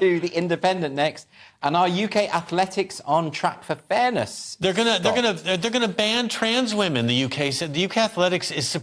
to The Independent next. And our UK athletics on track for fairness. They're gonna ban trans women. The UK said the UK athletics is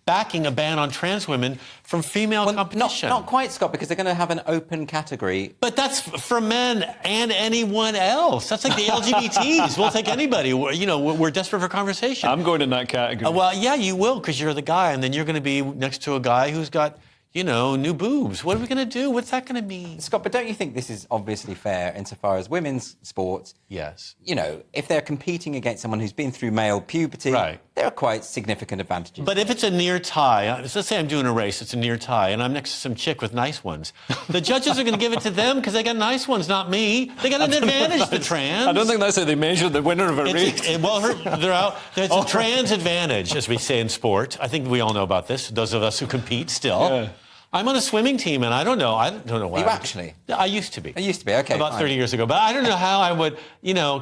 backing a ban on trans women from female competition. Not quite, Scott, because they're going to have an open category. But that's for men and anyone else. That's like the LGBTs. We'll take anybody. We're desperate for conversation. I'm going in that category. Well, yeah, you will, because you're the guy, and then you're going to be next to a guy who's got, new boobs. What are we going to do? What's that going to mean? Scott, but don't you think this is obviously fair insofar as women's sports? Yes. If they're competing against someone who's been through male puberty, there are quite significant advantages. But if it's a near tie, let's say I'm doing a race, it's a near tie, and I'm next to some chick with nice ones, the judges are going to give it to them because they got nice ones, not me. They got an advantage, the trans. I don't think that's how they measure the winner of a race. They're out. There's a trans advantage, as we say in sport. I think we all know about this, those of us who compete still. Yeah. I'm on a swimming team, and I don't know why. You actually? I used to be. Okay. About 30 years ago. But I don't know how I would,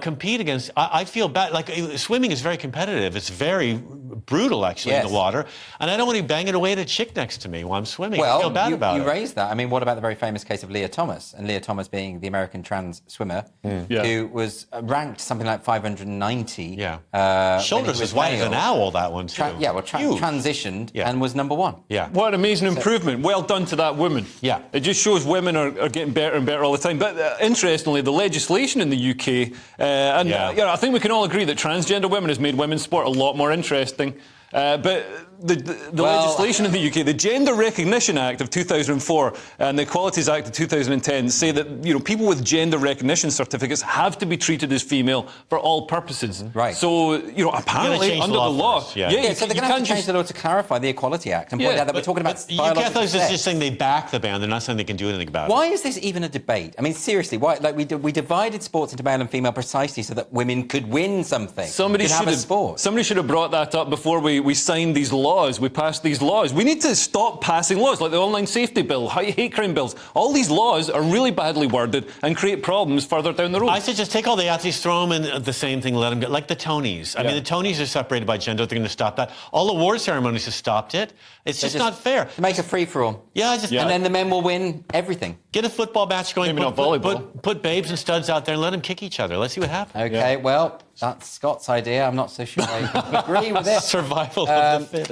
compete against. I feel bad. Like, swimming is very competitive. It's very brutal, actually, in the water. And I don't want to bang it away at a chick next to me while I'm swimming. I feel bad about it. You raised that. I mean, what about the very famous case of Leah Thomas? And Leah Thomas being the American trans swimmer who was ranked something like 590. Yeah. Shoulders as wide as an owl, that one, too. Transitioned and was number one. Yeah. What an amazing improvement. Well done to that woman. Yeah. It just shows women are getting better and better all the time. But interestingly, the legislation in the UK, I think we can all agree that transgender women has made women's sport a lot more interesting. But the legislation in the UK, the Gender Recognition Act of 2004 and the Equalities Act of 2010 say that people with gender recognition certificates have to be treated as female for all purposes. Right. So apparently under the law, so they're going to have to change the law to clarify the Equality Act and point out that we're talking about biological sex. It's just saying they back the ban. They're not saying they can do anything about it. Why is this even a debate? I mean, seriously, why? Like we divided sports into male and female precisely so that women could win something. Somebody should have brought that up before we signed these laws. We passed these laws. We need to stop passing laws like the online safety bill, hate crime bills. All these laws are really badly worded and create problems further down the road. I say just take all the athletes, throw them in the same thing, let them get like the Tonys. I mean, the Tonys are separated by gender. They're going to stop that. All award ceremonies have stopped it. It's just not fair. Make a free-for-all. And then the men will win everything. Get a football match going. Maybe not volleyball. Put babes and studs out there and let them kick each other. Let's see what happens. Okay, well, that's Scott's idea. I'm not so sure I agree with it. Survival of the fittest.